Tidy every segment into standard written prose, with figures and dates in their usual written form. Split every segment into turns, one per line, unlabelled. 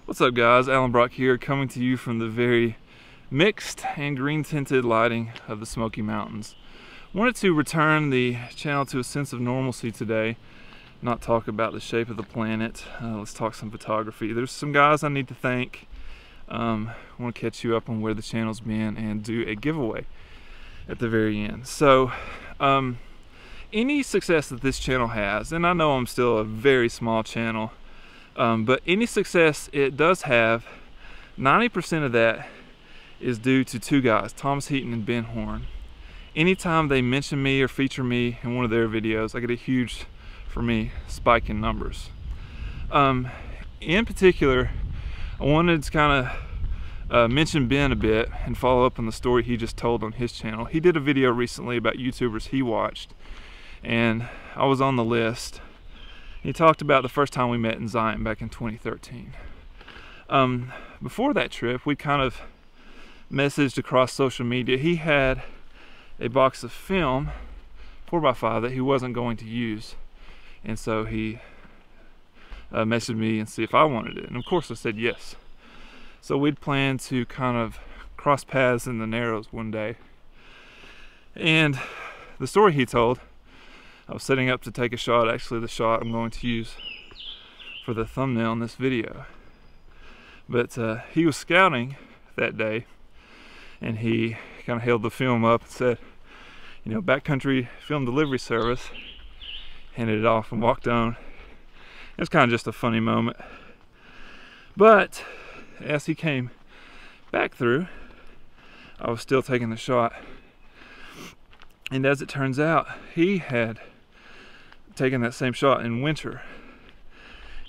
What's up guys, Alan Brock here, coming to you from the very mixed and green tinted lighting of the Smoky Mountains. Wanted to return the channel to a sense of normalcy today, not talk about the shape of the planet. Let's talk some photography. There's some guys I need to thank. I want to catch you up on where the channel's been and do a giveaway at the very end. So any success that this channel has, and I know I'm still a very small channel, but any success it does have, 90% of that is due to two guys, Thomas Heaton and Ben Horne. Anytime they mention me or feature me in one of their videos, I get a huge, for me, spike in numbers. In particular, I wanted to kind of mention Ben a bit and follow up on the story he just told on his channel. He did a video recently about YouTubers he watched, and I was on the list. He talked about the first time we met in Zion back in 2013. Before that trip, we kind of messaged across social media. He had a box of film, 4x5, that he wasn't going to use, and so he messaged me and see if I wanted it, and of course I said yes. So we'd planned to kind of cross paths in the Narrows one day, and the story he told, I was setting up to take a shot, actually the shot I'm going to use for the thumbnail in this video. But he was scouting that day, and he kind of held the film up and said, you know, backcountry film delivery service, handed it off and walked on. It was kind of just a funny moment. But as he came back through, I was still taking the shot. And as it turns out, he had taken that same shot in winter,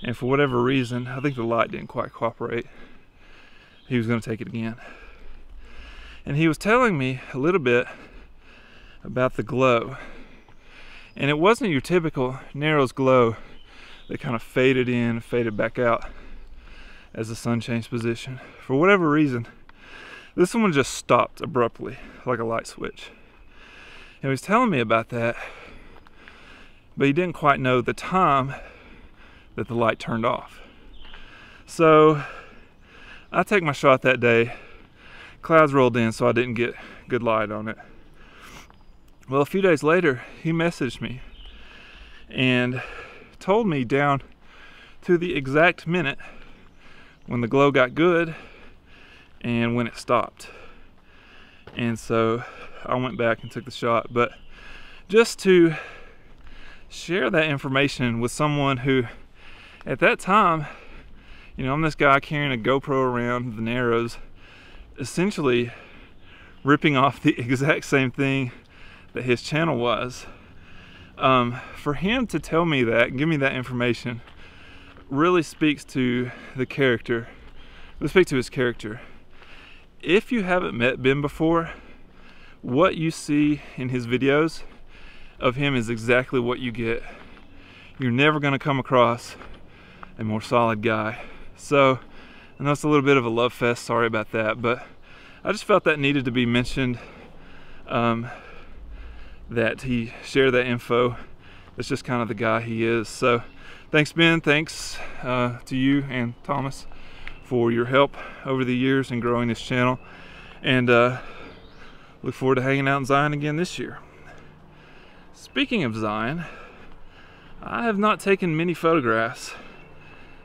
and for whatever reason, I think the light didn't quite cooperate, he was going to take it again. And he was telling me a little bit about the glow, and it wasn't your typical Narrows glow that kind of faded in, faded back out as the sun changed position. For whatever reason, this one just stopped abruptly, like a light switch. And he was telling me about that, but he didn't quite know the time that the light turned off. So I take my shot that day. Clouds rolled in, so I didn't get good light on it. Well, a few days later, he messaged me and told me down to the exact minute when the glow got good and when it stopped. And so I went back and took the shot, but just to share that information with someone who, at that time, you know, I'm this guy carrying a GoPro around the Narrows, essentially ripping off the exact same thing that his channel was. For him to tell me that, give me that information, really speaks to the character. Let's speak to his character. If you haven't met Ben before, what you see in his videos of him is exactly what you get. You're never going to come across a more solid guy. So I know it's a little bit of a love fest, sorry about that, but I just felt that needed to be mentioned, that he shared that info. That's just kind of the guy he is. So thanks Ben, thanks to you and Thomas for your help over the years in growing this channel, and look forward to hanging out in Zion again this year. Speaking of Zion, I have not taken many photographs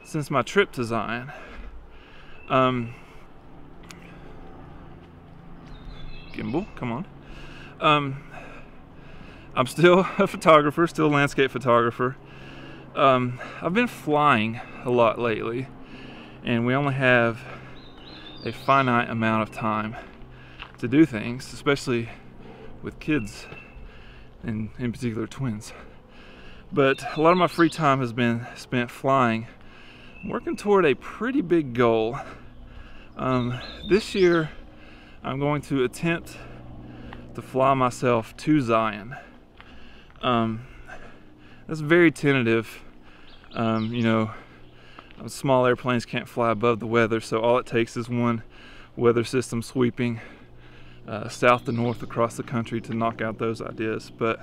since my trip to Zion. Gimbal, come on. I'm still a photographer, still a landscape photographer. I've been flying a lot lately, and we only have a finite amount of time to do things, especially with kids, and in particular twins. But a lot of my free time has been spent flying. I'm working toward a pretty big goal. This year I'm going to attempt to fly myself to Zion. That's very tentative. You know, small airplanes can't fly above the weather, so all it takes is one weather system sweeping south to north across the country to knock out those ideas. But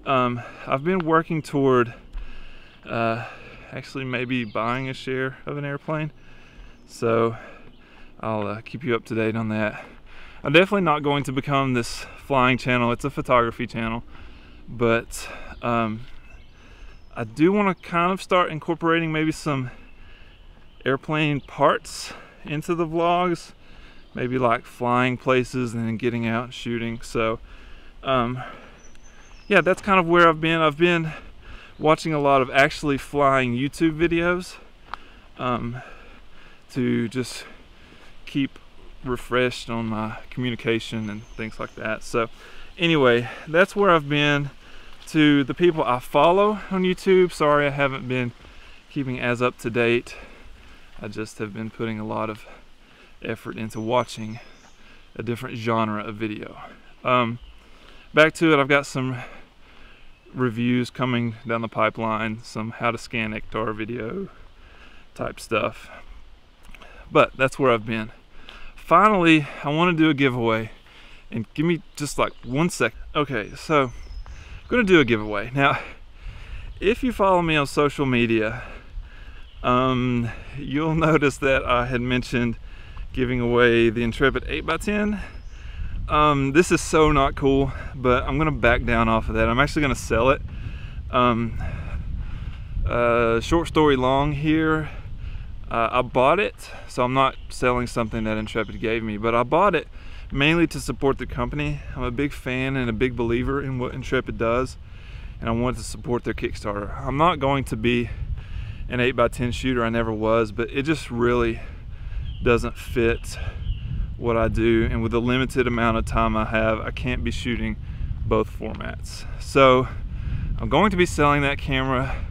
I've been working toward actually maybe buying a share of an airplane So I'll keep you up to date on that. I'm definitely not going to become this flying channel. It's a photography channel, but I do want to kind of start incorporating maybe some airplane parts into the vlogs, maybe like flying places and then getting out and shooting. So yeah, that's kind of where I've been watching a lot of actually flying YouTube videos to just keep refreshed on my communication and things like that. So anyway, that's where I've been. To the people I follow on YouTube, sorry I haven't been keeping as up to date. I just have been putting a lot of effort into watching a different genre of video. Back to it, I've got some reviews coming down the pipeline, some how to scan Ektar video type stuff. But that's where I've been. Finally, I want to do a giveaway, and give me just like 1 second. Okay, so I'm going to do a giveaway. Now, if you follow me on social media, you'll notice that I had mentioned giving away the Intrepid 8x10. This is so not cool, but I'm gonna back down off of that. I'm actually gonna sell it. Short story long here, I bought it, so I'm not selling something that Intrepid gave me, but I bought it mainly to support the company. I'm a big fan and a big believer in what Intrepid does, and I wanted to support their Kickstarter. I'm not going to be an 8x10 shooter, I never was, but it just really doesn't fit what I do, and with the limited amount of time I have, I can't be shooting both formats. So I'm going to be selling that camera.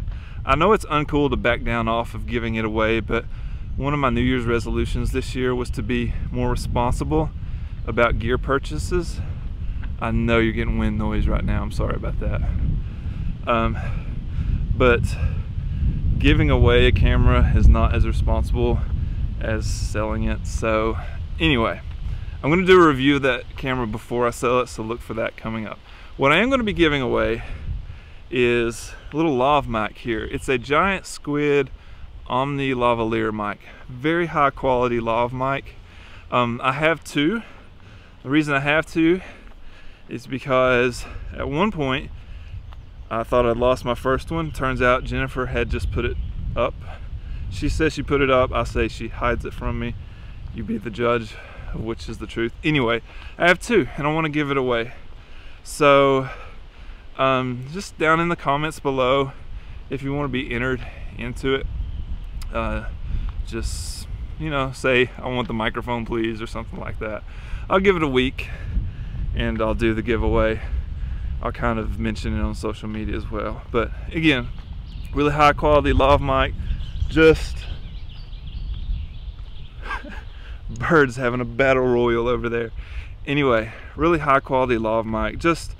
I know it's uncool to back down off of giving it away, but one of my New Year's resolutions this year was to be more responsible about gear purchases. I know you're getting wind noise right now, I'm sorry about that. But giving away a camera is not as responsible as selling it. So anyway, I'm going to do a review of that camera before I sell it, so look for that coming up. What I am going to be giving away is a little lav mic here. It's a Giant Squid Omni lavalier mic, very high quality lav mic. I have two. The reason I have two is because at one point I thought I'd lost my first one. Turns out Jennifer had just put it up. She says she put it up, I say she hides it from me. You be the judge of which is the truth. Anyway, I have two and I want to give it away. So just down in the comments below, if you want to be entered into it, just, you know, say I want the microphone please or something like that. I'll give it a week and I'll do the giveaway. I'll kind of mention it on social media as well. But again, really high quality lav mic. Just birds having a battle royal over there. Anyway, really high quality lav mic, just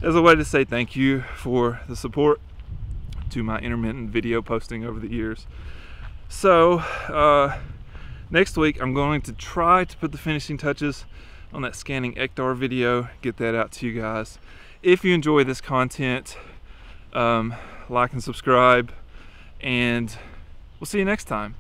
as a way to say thank you for the support to my intermittent video posting over the years. So next week I'm going to try to put the finishing touches on that scanning Ektar video, get that out to you guys. If you enjoy this content, like and subscribe, and we'll see you next time.